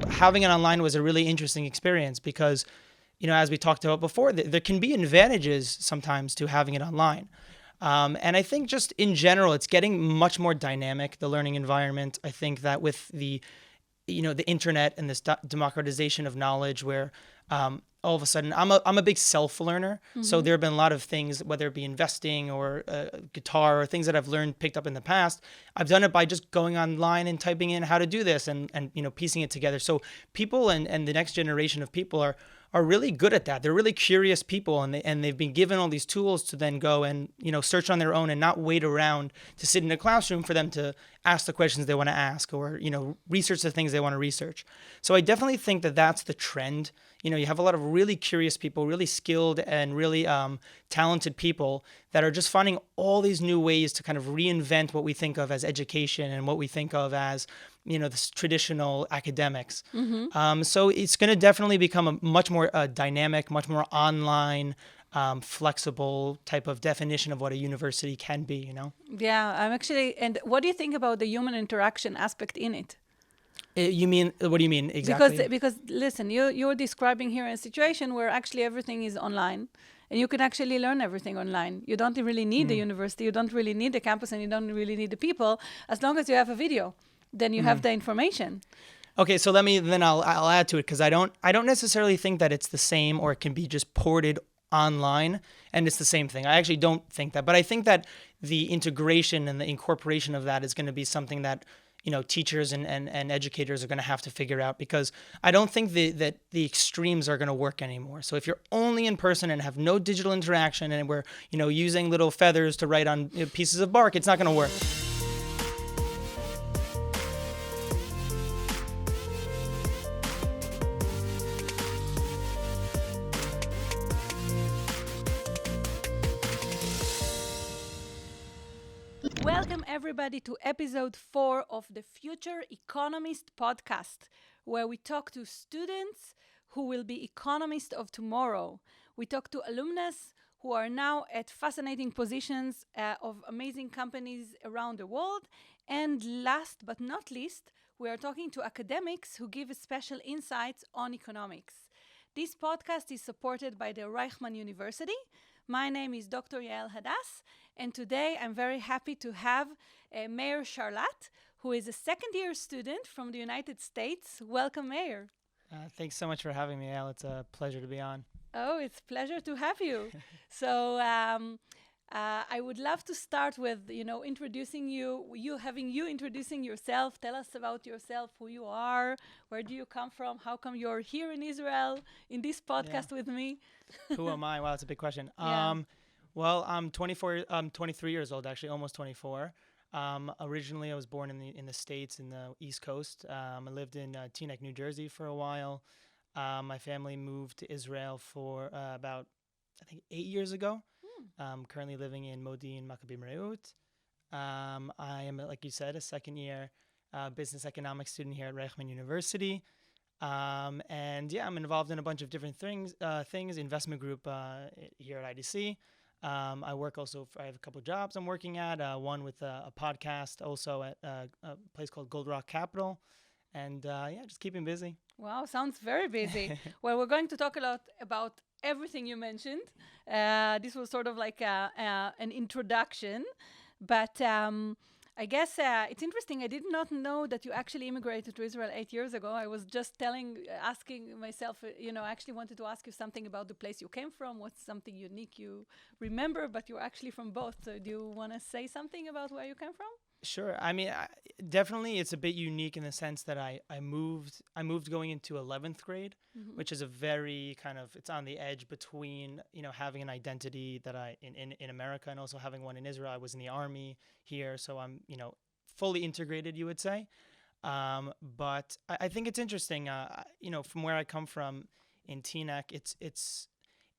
having it online was a really interesting experience because, as we talked about before, there can be advantages sometimes to having it online. And I think just in general, it's getting much more dynamic, the learning environment. I think that with the internet and this democratization of knowledge where all of a sudden I'm a big self-learner. So there have been a lot of things, whether it be investing or guitar or things that I've learned, picked up in the past. I've done it by just going online and typing in how to do this and piecing it together. So people and the next generation of people are really good at that. They're really curious people, and they've been given all these tools to then go and search on their own and not wait around to sit in a classroom for them to ask the questions they want to ask or research the things they want to research. So I definitely think that that's the trend. You have a lot of really curious people, really skilled and really talented people that are just finding all these new ways to kind of reinvent what we think of as education and what we think of as this traditional academics. So it's going to definitely become a much more dynamic, much more online, flexible type of definition of what a university can be. Yeah, I'm actually. And what do you think about the human interaction aspect in it? You mean, what do you mean exactly? Because listen, you're describing here a situation where actually everything is online. And you can actually learn everything online. You don't really need the university, you don't really need the campus, and you don't really need the people. As long as you have a video, then you have the information. Okay, so I'll add to it, because I don't necessarily think that it's the same or it can be just ported online and it's the same thing. I actually don't think that, but I think that the integration and the incorporation of that is going to be something that teachers and educators are going to have to figure out, because I don't think that the extremes are going to work anymore. So if you're only in person and have no digital interaction and we're using little feathers to write on pieces of bark, it's not going to work. Welcome everybody to episode 4 of the Future Economist podcast, where we talk to students who will be economists of tomorrow. We talk to alumnus who are now at fascinating positions of amazing companies around the world. And last but not least, we are talking to academics who give special insights on economics. This podcast is supported by the Reichman University. My name is Dr. Yael Hadass, and today I'm very happy to have Mayer Scharlat, who is a second-year student from the United States. Welcome, Mayer. Thanks so much for having me, Al. It's a pleasure to be on. Oh, it's a pleasure to have you. So I would love to start with, introducing you introducing yourself. Tell us about yourself, who you are, where do you come from, how come you're here in Israel in this podcast with me? Who am I? Wow, that's a big question. Yeah. Well, I'm 23 years old, actually, almost 24. Originally, I was born in the States, in the East Coast. I lived in Teaneck, New Jersey for a while. My family moved to Israel for about, I think, 8 years ago. I'm currently living in Modi'in, Maccabi Reut. I am, like you said, a second-year business economics student here at Reichman University. And yeah, I'm involved in a bunch of different things, investment group here at IDC. I work also, I have a couple of jobs I'm working at, one with a podcast also at a place called Gold Rock Capital. And yeah, just keeping busy. Wow, sounds very busy. Well, we're going to talk a lot about everything you mentioned. This was sort of like an introduction, but I guess it's interesting. I did not know that you actually immigrated to Israel 8 years ago. I was just asking myself, I actually wanted to ask you something about the place you came from. What's something unique you remember, but you're actually from both. So do you want to say something about where you came from? Sure. I mean, definitely it's a bit unique in the sense that I moved going into 11th grade, which is a very kind of, it's on the edge between, having an identity that in America and also having one in Israel. I was in the army here, so I'm, fully integrated, you would say. But I think it's interesting, from where I come from in Teaneck,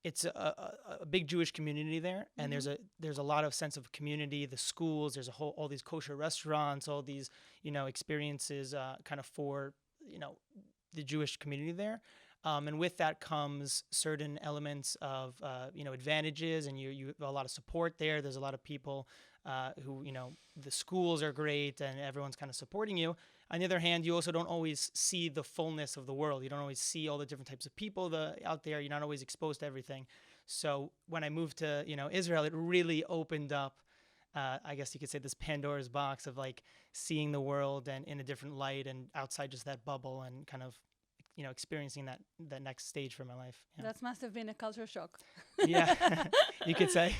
it's a big Jewish community there, and there's a lot of sense of community. The schools, there's all these kosher restaurants, all these experiences kind of for the Jewish community there, and with that comes certain elements of advantages, and you have a lot of support there. There's a lot of people who the schools are great, and everyone's kind of supporting you. on the other hand, you also don't always see the fullness of the world. You don't always see all the different types of people out there. You're not always exposed to everything. So when I moved to, Israel, it really opened up, I guess you could say, this Pandora's box of like seeing the world and in a different light and outside just that bubble and kind of, experiencing that next stage for my life. Yeah. That must have been a culture shock. Yeah, you could say.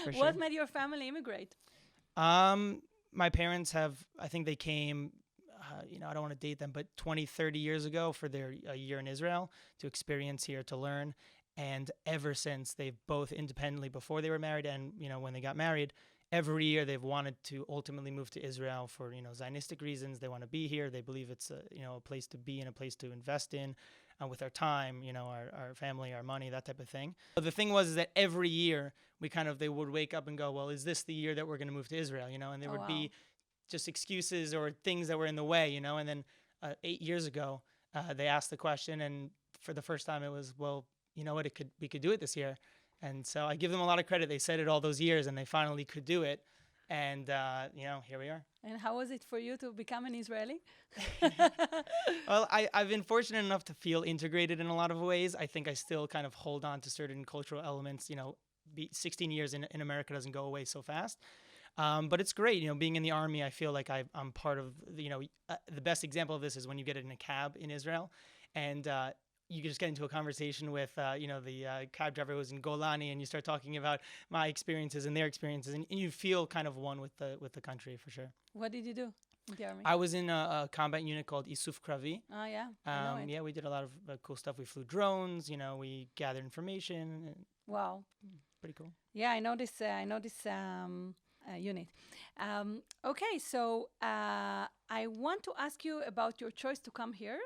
For sure. What made your family immigrate? My parents I think they came, I don't want to date them, but 20, 30 years ago for their year in Israel to experience here, to learn. And ever since, they've both independently, before they were married and, when they got married, every year they've wanted to ultimately move to Israel for, Zionistic reasons. They want to be here. They believe it's a place to be and a place to invest in with our time, our family, our money, that type of thing. But the thing was that every year they would wake up and go, well, is this the year that we're going to move to Israel? And there would be just excuses or things that were in the way, and then 8 years ago, they asked the question, and for the first time it was, well, you know what, we could do it this year. And so I give them a lot of credit. They said it all those years and they finally could do it. And, here we are. And how was it for you to become an Israeli? Well, I've been fortunate enough to feel integrated in a lot of ways. I think I still kind of hold on to certain cultural elements. 16 years in America doesn't go away so fast. But it's great, being in the army. I feel like I'm part of, the best example of this is when you get in a cab in Israel and, you just get into a conversation with, the cab driver who was in Golani, and you start talking about my experiences and their experiences, and you feel kind of one with the country for sure. What did you do in the army? I was in a combat unit called Isuf Kravi. Oh, yeah. I know it. Yeah, we did a lot of cool stuff. We flew drones, we gathered information. Wow. Pretty cool. Yeah, I know this unit. Okay, so I want to ask you about your choice to come here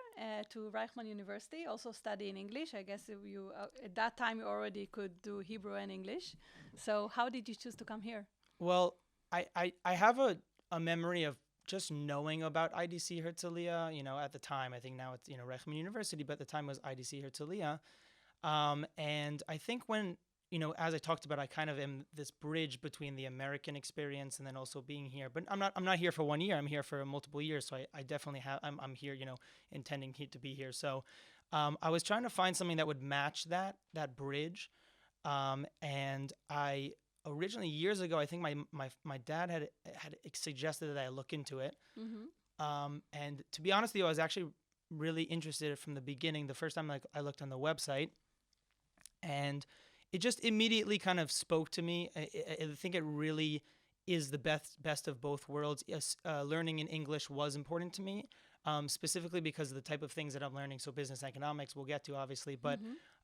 to Reichman University, also study in English. I guess you at that time you already could do Hebrew and English. So how did you choose to come here? Well, I have a memory of just knowing about IDC Herzliya, at the time. I think now it's, Reichman University, but at the time it was IDC Herzliya. And I think when, as I talked about, I kind of am this bridge between the American experience and then also being here. But I'm not here for 1 year. I'm here for multiple years. So I definitely I'm here, intending to be here. So I was trying to find something that would match that bridge. And I originally, years ago, I think my dad had suggested that I look into it. Mm-hmm. And to be honest with you, I was actually really interested from the beginning. The first time I looked on the website, and it just immediately kind of spoke to me. I think it really is the best of both worlds. Yes, learning in English was important to me, specifically because of the type of things that I'm learning. So business economics, we'll get to obviously, but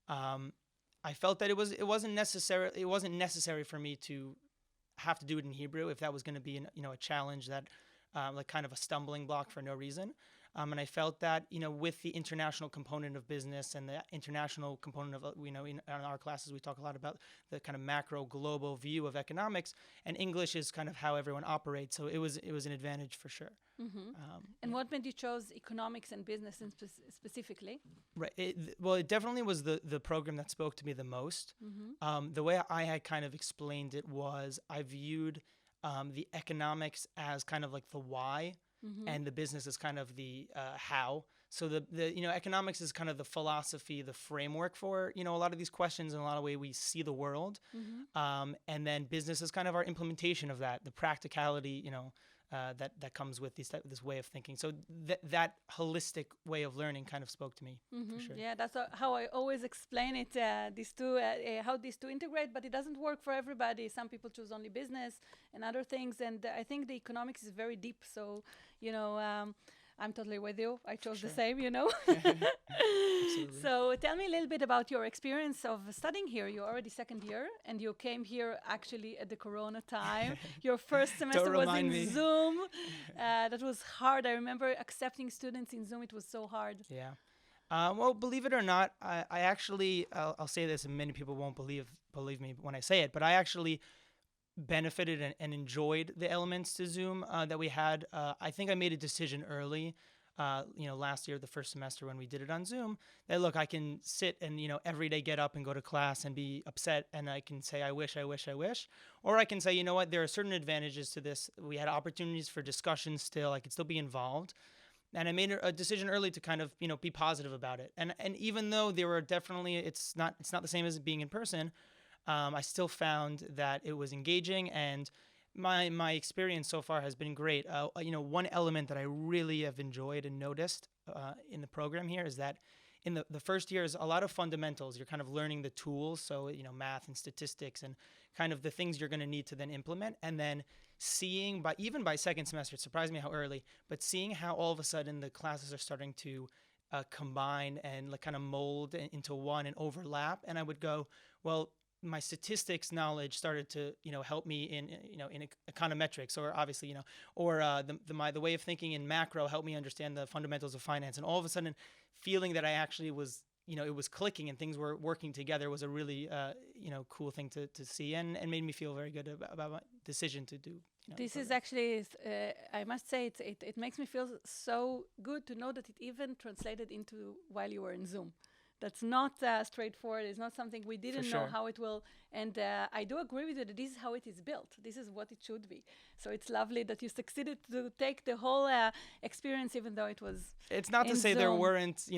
I felt that it wasn't necessary for me to have to do it in Hebrew if that was going to be a challenge that like kind of a stumbling block for no reason. And I felt that, with the international component of business and the international component of, in our classes, we talk a lot about the kind of macro global view of economics, and English is kind of how everyone operates. So it was an advantage for sure. Mm-hmm. And what made you chose economics and business specifically? Right. It definitely was the program that spoke to me the most. Mm-hmm. The way I had kind of explained it was I viewed the economics as kind of like the why. Mm-hmm. And the business is kind of the how. So the economics is kind of the philosophy, the framework for a lot of these questions and a lot of way we see the world. Mm-hmm. And then business is kind of our implementation of that, the practicality, that comes with this way of thinking. So that holistic way of learning kind of spoke to me. Mm-hmm. For sure. Yeah, that's how I always explain it. These two, how these two integrate, but it doesn't work for everybody. Some people choose only business and other things, and I think the economics is very deep. So I'm totally with you. I chose the same, So tell me a little bit about your experience of studying here. You're already second year, and you came here actually at the Corona time. Your first semester was in Zoom. That was hard. I remember accepting students in Zoom. It was so hard. Yeah. Well, believe it or not, I actually, I'll say this, and many people won't believe me when I say it, but I actually benefited and enjoyed the elements to Zoom that we had. I think I made a decision early, last year, the first semester when we did it on Zoom, that look, I can sit and, every day get up and go to class and be upset, and I can say, I wish. Or I can say, you know what, there are certain advantages to this. We had opportunities for discussion still. I could still be involved. And I made a decision early to kind of, be positive about it. And even though there were definitely, it's not the same as being in person, I still found that it was engaging, and my experience so far has been great. One element that I really have enjoyed and noticed in the program here is that in the first year is a lot of fundamentals. You're kind of learning the tools, so math and statistics and kind of the things you're going to need to then implement. And then seeing even by second semester, it surprised me how early, but seeing how all of a sudden the classes are starting to combine and like kind of mold into one and overlap. And I would go, well, my statistics knowledge started to help me in econometrics, or obviously or the way of thinking in macro helped me understand the fundamentals of finance. And all of a sudden feeling that I actually was it was clicking and things were working together was a really cool thing to see, and made me feel very good about my decision to do this is actually, I must say, it makes me feel so good to know that it even translated into while you were in Zoom. That's not straightforward. It's not something we didn't know how it will. And I do agree with you that this is how it is built. This is what it should be. So it's lovely that you succeeded to take the whole experience, even though it was. It's not to say there weren't,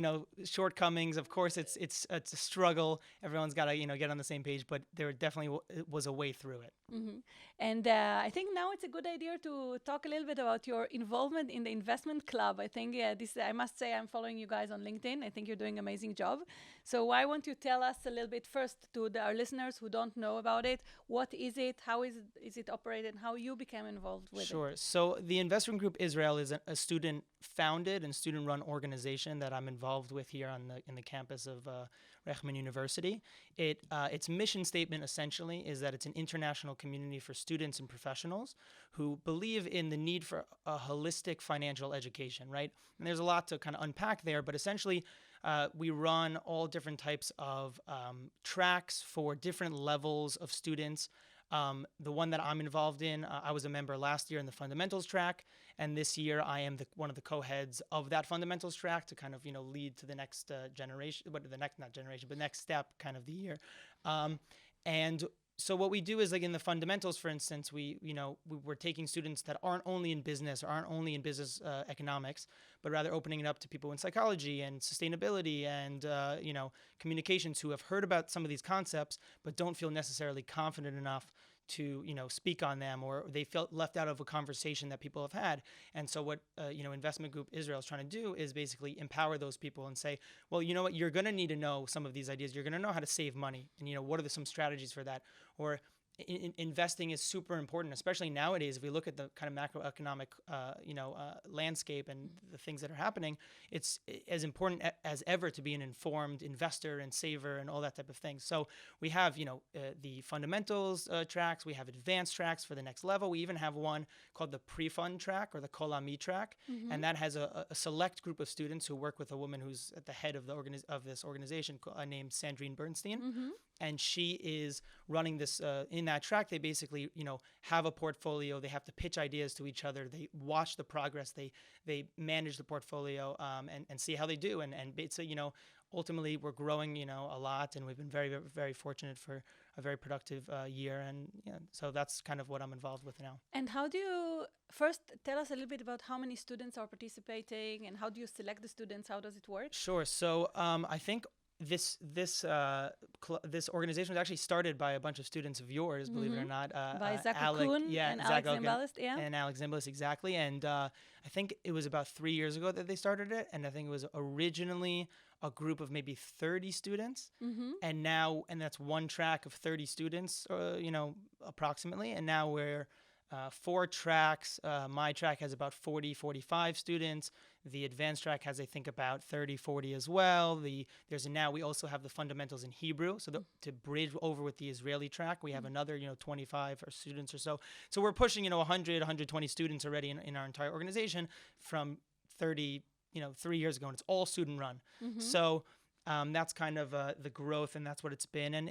shortcomings. Of course, it's a struggle. Everyone's got to, get on the same page. But there definitely was a way through it. Mm-hmm. And I think now it's a good idea to talk a little bit about your involvement in the investment club. I think I must say I'm following you guys on LinkedIn. I think you're doing an amazing job. So why won't you tell us a little bit first to our listeners who don't know about it? What is it? How is it operated? How you became involved with it? Sure. So the Investment Group Israel is a student-founded and student-run organization that I'm involved with here in the campus of Reichman University. Its mission statement essentially is that it's an international community for students and professionals who believe in the need for a holistic financial education, right? And there's a lot to kind of unpack there, but essentially we run all different types of tracks for different levels of students. The one that I'm involved in, I was a member last year in the fundamentals track, and this year I am one of the co-heads of that fundamentals track to kind of lead to the next generation, next step kind of the year. And so what we do is, like in the fundamentals, for instance, we're taking students that aren't only in business or aren't only in business economics, but rather opening it up to people in psychology and sustainability and communications who have heard about some of these concepts but don't feel necessarily confident enough to speak on them, or they felt left out of a conversation that people have had. And so what Investment Group Israel is trying to do is basically empower those people and say, well, you know what, you're going to need to know some of these ideas. You're going to know how to save money, and what are some strategies for that, or investing is super important, especially nowadays. If we look at the kind of macroeconomic, landscape and the things that are happening, it's as important as ever to be an informed investor and saver and all that type of thing. So we have, the fundamentals tracks. We have advanced tracks for the next level. We even have one called the pre-fund track or the Kolami track, and that has a select group of students who work with a woman who's at the head of this organization named Sandrine Bernstein. And she is running this in that track. They basically, have a portfolio. They have to pitch ideas to each other. They watch the progress. They manage the portfolio and see how they do. And it's ultimately we're growing, a lot, and we've been very, very fortunate for a very productive year. And so that's kind of what I'm involved with now. And how do you first tell us a little bit about how many students are participating and how do you select the students? How does it work? Sure. So I think this organization was actually started by a bunch of students of yours, believe it or not. By Zach Kuhn and Alex Zimbalist, And Alex Zimbalist, exactly. And I think it was about 3 years ago that they started it. And I think it was originally a group of maybe 30 students. And that's one track of 30 students, approximately. And now we're 4 tracks. My track has about 40, 45 students. The advanced track has, I think, about 30, 40 as well. We also have the fundamentals in Hebrew. So to bridge over with the Israeli track, we have another, 25 students or so. So we're pushing, 100, 120 students already in our entire organization from 30, 3 years ago. And it's all student run. So that's kind of the growth, and that's what it's been. And,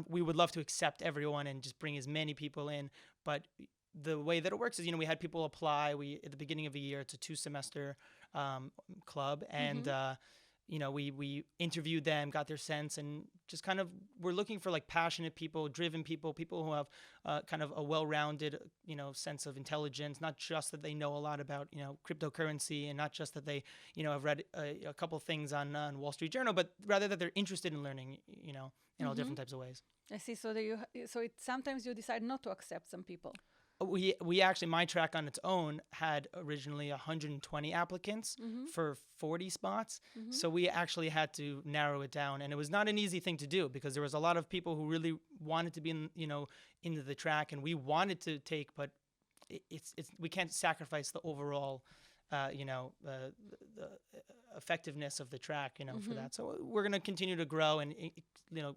we would love to accept everyone and just bring as many people in. But the way that it works is, we had people apply. At the beginning of the year, it's a 2-semester club. And, we interviewed them, got their sense, and just kind of we're looking for like passionate people, driven people, people who have kind of a well-rounded, sense of intelligence, not just that they know a lot about, cryptocurrency, and not just that they, have read a couple things on Wall Street Journal, but rather that they're interested in learning, in all different types of ways. I see. So sometimes you decide not to accept some people. We actually, my track on its own had originally 120 applicants for 40 spots. So we actually had to narrow it down, and it was not an easy thing to do because there was a lot of people who really wanted to be into the track, and we wanted to take, but it's we can't sacrifice the overall the effectiveness of the track, for that. So we're going to continue to grow and,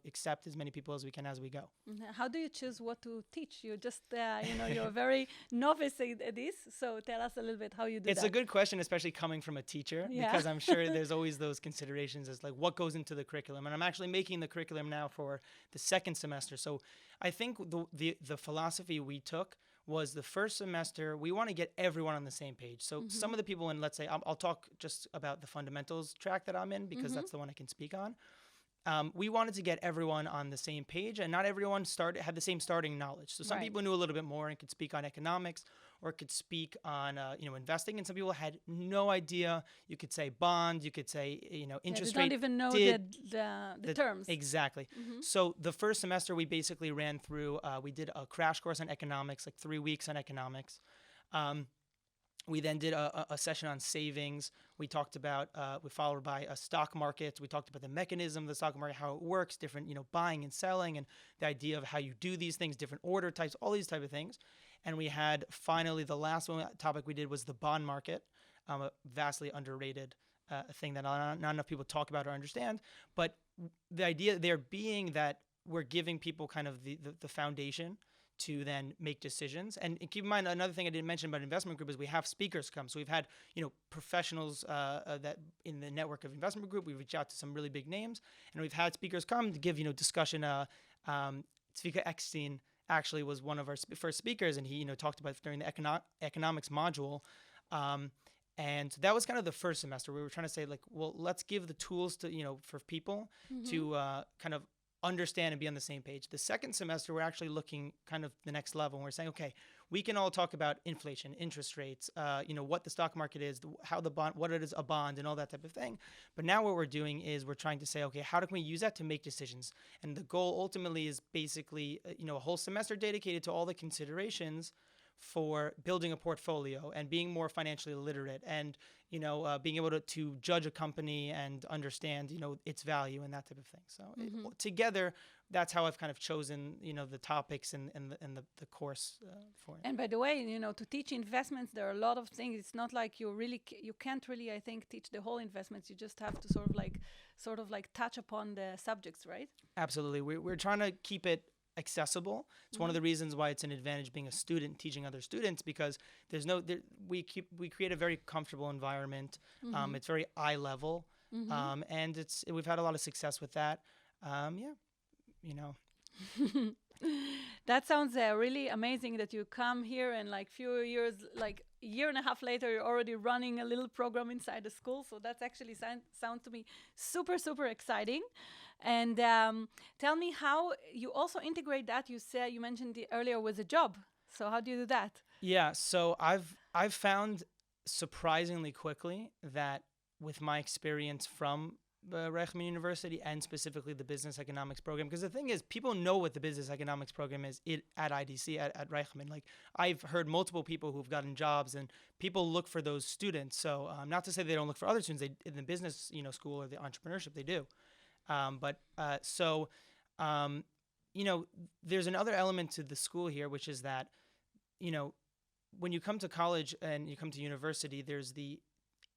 accept as many people as we can as we go. How do you choose what to teach? You just, you're very novice at this. So tell us a little bit how you do that. It's a good question, especially coming from a teacher, because I'm sure there's always those considerations as like what goes into the curriculum. And I'm actually making the curriculum now for the second semester. So I think the philosophy we took was the first semester, we want to get everyone on the same page. So some of the people in, let's say, I'll talk just about the fundamentals track that I'm in because that's the one I can speak on. We wanted to get everyone on the same page, and not everyone had the same starting knowledge. So some people knew a little bit more and could speak on economics, or could speak on investing, and some people had no idea. You could say bonds, you could say interest rate. They don't even know the terms. Exactly. So the first semester we basically ran through. We did a crash course on economics, like 3 weeks on economics. We then did a session on savings. We talked about, we followed by a stock market. We talked about the mechanism of the stock market, how it works, different, buying and selling, and the idea of how you do these things, different order types, all these type of things. And we had finally the last topic we did was the bond market, a vastly underrated thing that not enough people talk about or understand. But the idea there being that we're giving people kind of the foundation to then make decisions. And keep in mind, another thing I didn't mention about investment group is we have speakers come. So we've had, professionals that in the network of investment group, we reached out to some really big names, and we've had speakers come to give, discussion. Zvika Eckstein actually was one of our first speakers, and he, talked about during the economics module. And that was kind of the first semester. We were trying to say, like, well, let's give the tools to, for people to kind of understand and be on the same page. The second semester, we're actually looking kind of the next level. And we're saying, okay, we can all talk about inflation, interest rates, what the stock market is, how the bond, what it is, a bond, and all that type of thing. But now what we're doing is we're trying to say, okay, how can we use that to make decisions? And the goal ultimately is basically, a whole semester dedicated to all the considerations for building a portfolio and being more financially literate and, being able to judge a company and understand, its value and that type of thing. So together, that's how I've kind of chosen, the topics and the course for it. And by the way, to teach investments, there are a lot of things. It's not like you can't really, I think, teach the whole investments. You just have to sort of like touch upon the subjects, right? Absolutely. We're trying to keep it accessible. It's one of the reasons why it's an advantage being a student teaching other students, because we create a very comfortable environment. It's very eye level, and we've had a lot of success with that. That sounds really amazing that you come here and like few years, like a year and a half later, you're already running a little program inside the school. So that's actually sounds to me super, super exciting. And tell me how you also integrate that. You mentioned earlier was a job. So how do you do that? Yeah, so I've found surprisingly quickly that with my experience from Reichman University and specifically the business economics program, because the thing is, people know what the business economics program is at IDC, at Reichman. Like, I've heard multiple people who've gotten jobs, and people look for those students. So not to say they don't look for other students. In the business school or the entrepreneurship, they do. There's another element to the school here, which is that, when you come to college and you come to university, there's the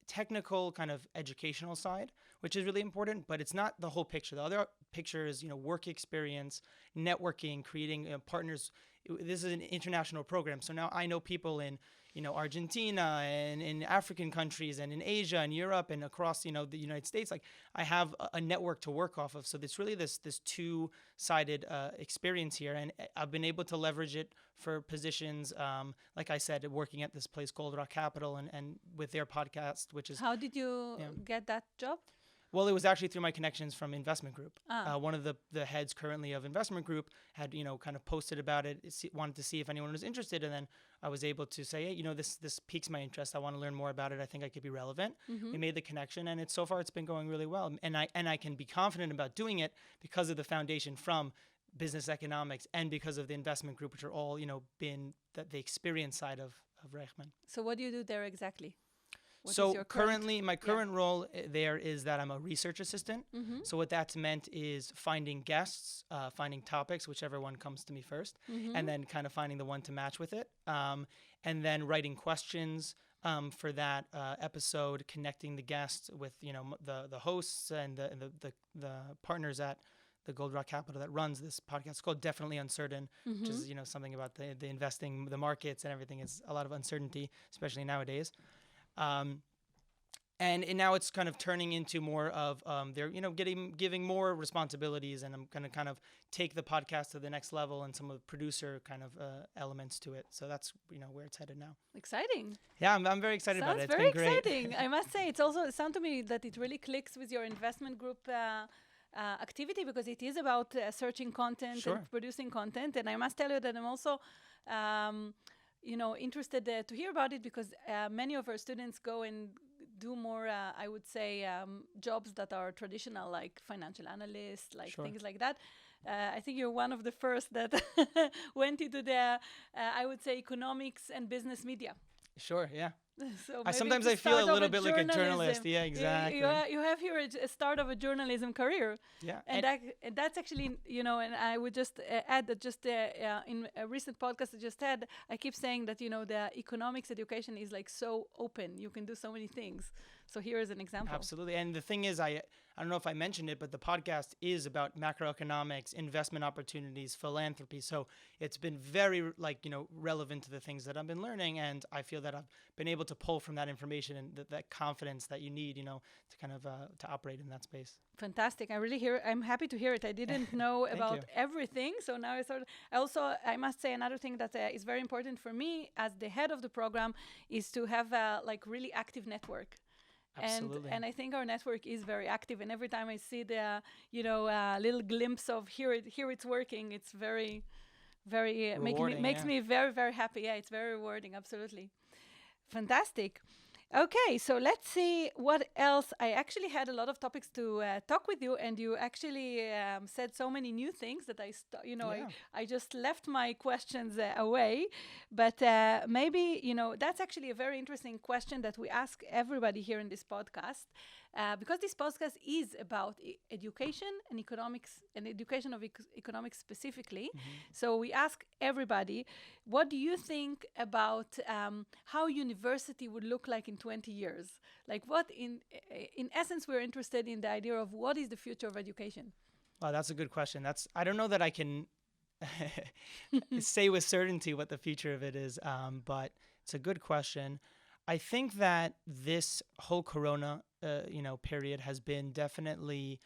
technical kind of educational side, which is really important, but it's not the whole picture. The other picture is, work experience, networking, creating partners. This is an international program. So now I know people in, Argentina and in African countries and in Asia and Europe and across, the United States. Like, I have a network to work off of. So it's really this two-sided experience here. And I've been able to leverage it for positions, like I said, working at this place called Rock Capital and with their podcast, which is... How did you get that job? Well, it was actually through my connections from Investment Group. Ah. One of the heads currently of Investment Group had, kind of posted about it, wanted to see if anyone was interested, and then I was able to say, hey, this piques my interest. I want to learn more about it. I think I could be relevant. We made the connection, and so far it's been going really well. And I can be confident about doing it because of the foundation from business economics and because of the Investment Group, which are all been the experience side of Reichman. So what do you do there exactly? What is So your currently, my current role there is that I'm a research assistant. So what that's meant is finding guests, finding topics, whichever one comes to me first, and then kind of finding the one to match with it, and then writing questions for that episode, connecting the guests with the hosts and the partners at the Gold Rock Capital that runs this podcast. It's called Definitely Uncertain, which is something about the investing, the markets, and everything. Is a lot of uncertainty, especially nowadays. And now it's kind of turning into more of they're giving more responsibilities, and I'm going to kind of take the podcast to the next level and some of the producer kind of elements to it. So that's where it's headed now. Exciting. Yeah, I'm very excited about it. It's very been great. exciting. I must say, it sounds to me that it really clicks with your Investment Group activity, because it is about searching content and producing content. And I must tell you that I'm also interested to hear about it, because many of our students go and do more, I would say, jobs that are traditional, like financial analysts, like things like that. I think you're one of the first that went into the, I would say, economics and business media. Sure, yeah. So sometimes I feel a little bit like a journalist. Yeah, exactly. You have here a start of a journalism career. Yeah. And that's actually, and I would just add that just in a recent podcast I just had, I keep saying that, the economics education is like so open. You can do so many things. So here is an example. Absolutely. And the thing is, I don't know if I mentioned it, but the podcast is about macroeconomics, investment opportunities, philanthropy. So it's been very relevant to the things that I've been learning. And I feel that I've been able to pull from that information and that confidence that you need, to kind of to operate in that space. Fantastic. I'm happy to hear it. I didn't know about everything. So now I must say another thing that is very important for me as the head of the program is to have a really active network. Absolutely. And I think our network is very active. And every time I see the, little glimpse of here it's working, it's very, very makes me very, very happy. Yeah, it's very rewarding. Absolutely. Fantastic. Okay, so let's see what else. I actually had a lot of topics to talk with you, and you actually said so many new things that I just left my questions away. But maybe, that's actually a very interesting question that we ask everybody here in this podcast, because this podcast is about education and economics, and education of economics specifically. So we ask everybody, what do you think about how university would look like in 20 years? Like what in essence, we're interested in the idea of what is the future of education? Wow, that's a good question. I don't know that I can say with certainty what the future of it is, but it's a good question. I think that this whole Corona, period has been definitely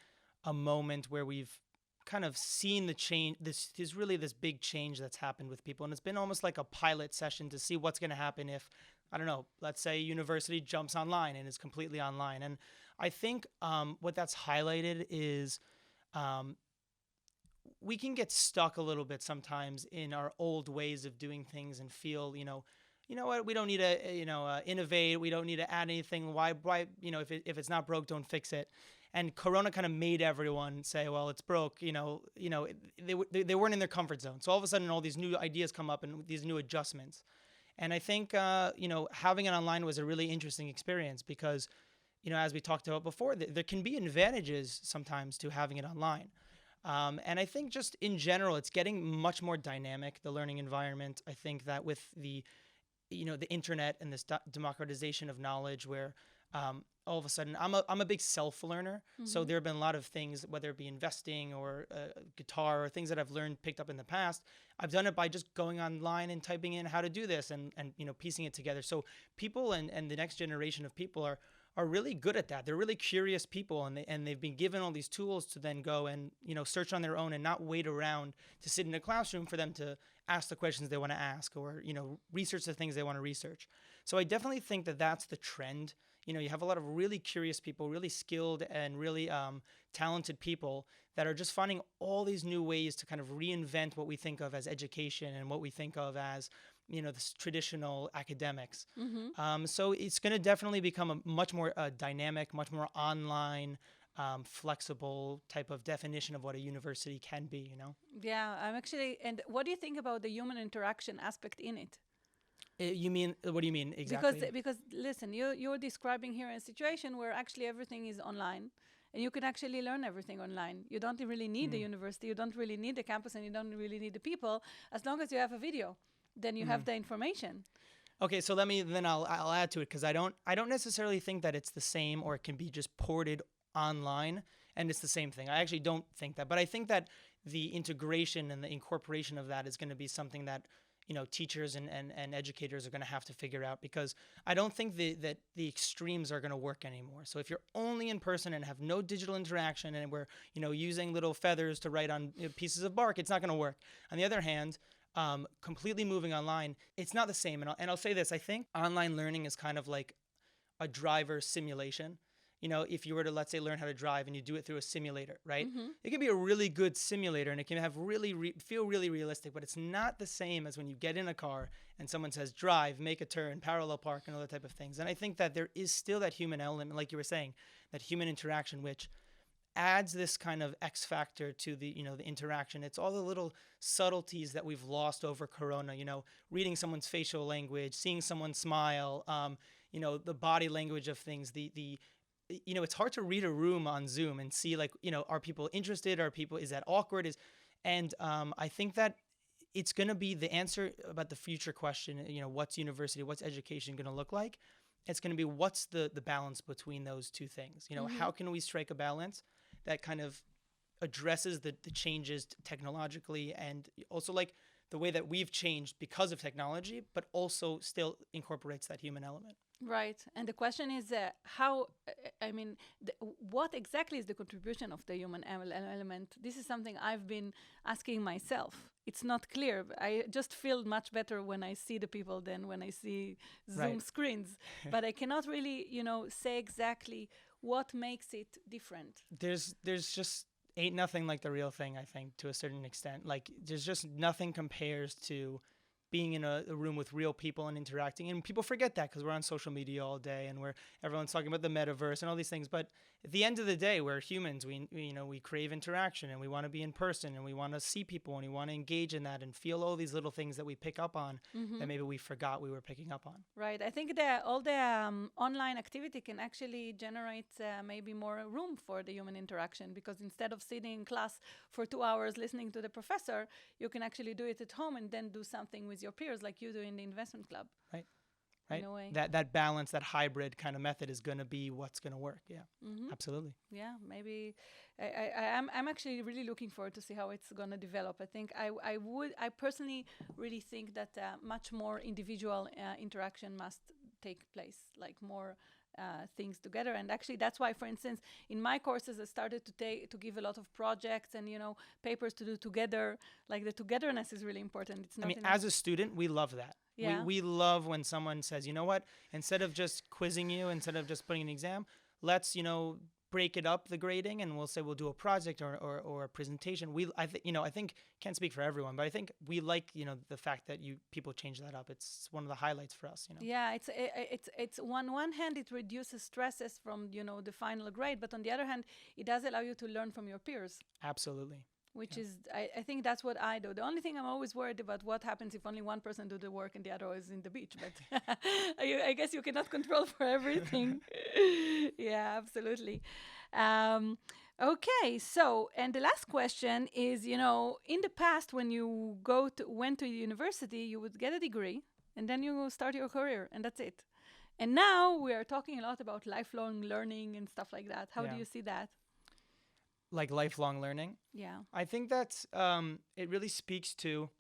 a moment where we've kind of seen the change. There's really this big change that's happened with people, and it's been almost like a pilot session to see what's going to happen if, I don't know, let's say university jumps online and is completely online. And I think what that's highlighted is we can get stuck a little bit sometimes in our old ways of doing things and feel, you know what, we don't need to, innovate. We don't need to add anything. Why, if it's not broke, don't fix it. And Corona kind of made everyone say, well, it's broke. They weren't in their comfort zone. So all of a sudden, all these new ideas come up and these new adjustments. And I think, having it online was a really interesting experience because, as we talked about before, there can be advantages sometimes to having it online. And I think just in general, it's getting much more dynamic, the learning environment. I think that with the internet and this democratization of knowledge where all of a sudden I'm a big self-learner. Mm-hmm. So there have been a lot of things, whether it be investing or guitar or things that I've picked up in the past. I've done it by just going online and typing in how to do this and piecing it together. So people and the next generation of people are really good at that. They're really curious people, and they've been given all these tools to then go and search on their own and not wait around to sit in a classroom for them to ask the questions they want to ask or research the things they want to research. So I definitely think that that's the trend you have a lot of really curious people, really skilled and really talented people that are just finding all these new ways to kind of reinvent what we think of as education and what we think of as, this traditional academics. So it's going to definitely become a much more dynamic, much more online, flexible type of definition of what a university can be, Yeah, and what do you think about the human interaction aspect in it? What do you mean exactly? Because listen, you're describing here a situation where actually everything is online, and you can actually learn everything online. You don't really need the university, you don't really need the campus, and you don't really need the people. As long as you have a video, then you have the information. Okay, so I'll add to it, because I don't necessarily think that it's the same or it can be just ported online and it's the same thing. I actually don't think that, but I think that the integration and the incorporation of that is going to be something that teachers and educators are going to have to figure out, because I don't think that the extremes are going to work anymore. So if you're only in person and have no digital interaction and we're using little feathers to write on pieces of bark, it's not going to work. On the other hand, completely moving online, it's not the same. And I'll say this: I think online learning is kind of like a driver simulation. If you were to, let's say, learn how to drive and you do it through a simulator, right? It can be a really good simulator and it can have feel really realistic, but it's not the same as when you get in a car and someone says, drive, make a turn, parallel park, and all that type of things. And I think that there is still that human element, like you were saying, that human interaction, which adds this kind of X factor to the interaction. It's all the little subtleties that we've lost over Corona, reading someone's facial language, seeing someone smile, the body language of things, it's hard to read a room on Zoom and see, are people interested? Is that awkward? I think that it's going to be the answer about the future question, what's university, what's education going to look like? It's going to be what's the balance between those two things? How can we strike a balance that kind of addresses the changes technologically and also the way that we've changed because of technology, but also still incorporates that human element. Right. And the question is what exactly is the contribution of the human element? This is something I've been asking myself. It's not clear. I just feel much better when I see the people than when I see Zoom screens. But I cannot really, say exactly what makes it different. There's just ain't nothing like the real thing, I think, to a certain extent. There's just nothing compares to being in a room with real people and interacting. And people forget that because we're on social media all day and everyone's talking about the metaverse and all these things. But at the end of the day, we're humans. We crave interaction and we want to be in person and we want to see people and we want to engage in that and feel all these little things that we pick up on that maybe we forgot we were picking up on. Right. I think that all the online activity can actually generate maybe more room for the human interaction, because instead of sitting in class for 2 hours listening to the professor, you can actually do it at home and then do something with your peers like you do in the investment club. Right. In a way. That balance, that hybrid kind of method is going to be what's going to work. Yeah, absolutely. Yeah, maybe I'm actually really looking forward to see how it's going to develop. I think I personally really think that much more individual interaction must take place, like more things together. And actually that's why, for instance, in my courses I started to give a lot of projects and papers to do together. Like the togetherness is really important. It's not as a student, we love that. Yeah. We love when someone says, you know what, instead of just quizzing you, instead of just putting an exam, let's break it up, the grading, and we'll do a project or a presentation. I think can't speak for everyone, but I think we like the fact that people change that up. It's one of the highlights for us. Yeah, it's on one hand it reduces stresses from the final grade, but on the other hand it does allow you to learn from your peers. Absolutely. Which is, I think that's what I do. The only thing I'm always worried about, what happens if only one person do the work and the other is in the beach. But I guess you cannot control for everything. Yeah, absolutely. Okay, so, and the last question is, in the past when you went to university, you would get a degree and then you start your career and that's it. And now we are talking a lot about lifelong learning and stuff like that. How do you see that? Like lifelong learning? Yeah. I think that's, it really speaks to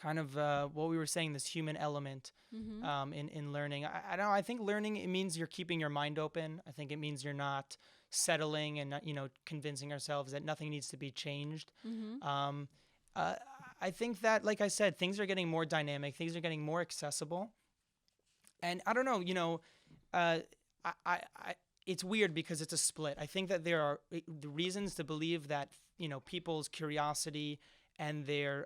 kind of what we were saying, this human element in learning. I don't know, I think learning, it means you're keeping your mind open. I think it means you're not settling and not, convincing ourselves that nothing needs to be changed. I think that, like I said, things are getting more dynamic, things are getting more accessible. And I don't know, it's weird because it's a split. I think that there are the reasons to believe that, people's curiosity and their,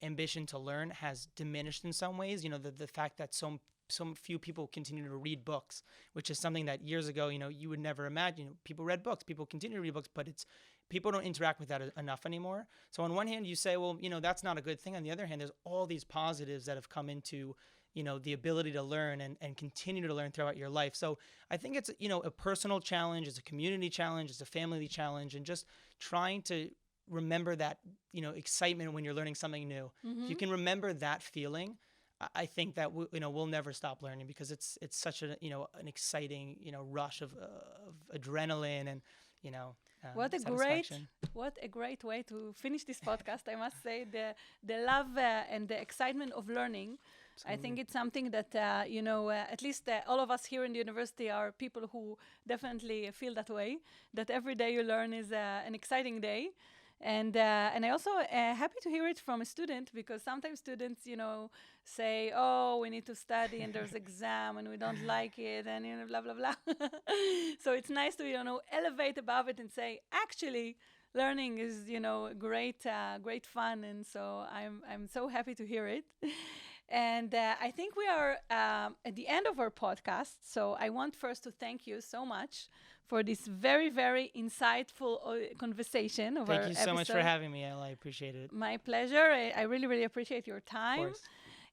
ambition to learn has diminished in some ways. The fact that so few people continue to read books, which is something that years ago, you would never imagine. People read books, people continue to read books, but people don't interact with that enough anymore. So on one hand, you say, well, that's not a good thing. On the other hand, there's all these positives that have come into, the ability to learn and continue to learn throughout your life. So I think it's, a personal challenge, it's a community challenge, it's a family challenge, and just trying to remember that, excitement when you're learning something new. Mm-hmm. If you can remember that feeling, I think that we'll never stop learning, because it's such an exciting rush of adrenaline and what a great way to finish this podcast. I must say the love and the excitement of learning. Absolutely. I think it's something that at least all of us here in the university are people who definitely feel that way. That every day you learn is an exciting day. And I also happy to hear it from a student, because sometimes students, say, oh, we need to study and there's exam and we don't like it and, blah, blah, blah. So it's nice to, elevate above it and say, actually, learning is, great fun. And so I'm so happy to hear it. And I think we are at the end of our podcast. So I want first to thank you so much for this very, very insightful conversation of our episode. Thank you so much for having me, Yael. I appreciate it. My pleasure. I really, really appreciate your time. Of course.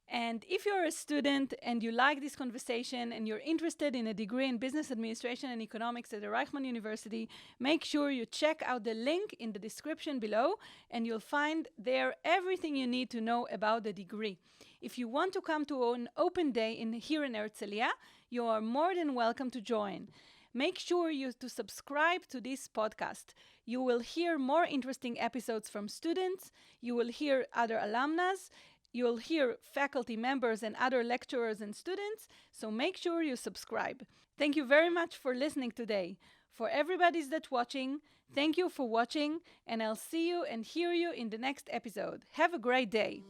And if you're a student and you like this conversation and you're interested in a degree in business administration and economics at the Reichman University, make sure you check out the link in the description below, and you'll find there everything you need to know about the degree. If you want to come to an open day here in Herzliya, you are more than welcome to join. Make sure to subscribe to this podcast. You will hear more interesting episodes from students. You will hear other alumnus. You'll hear faculty members and other lecturers and students, so make sure you subscribe. Thank you very much for listening today. For everybody that's watching, thank you for watching, and I'll see you and hear you in the next episode. Have a great day.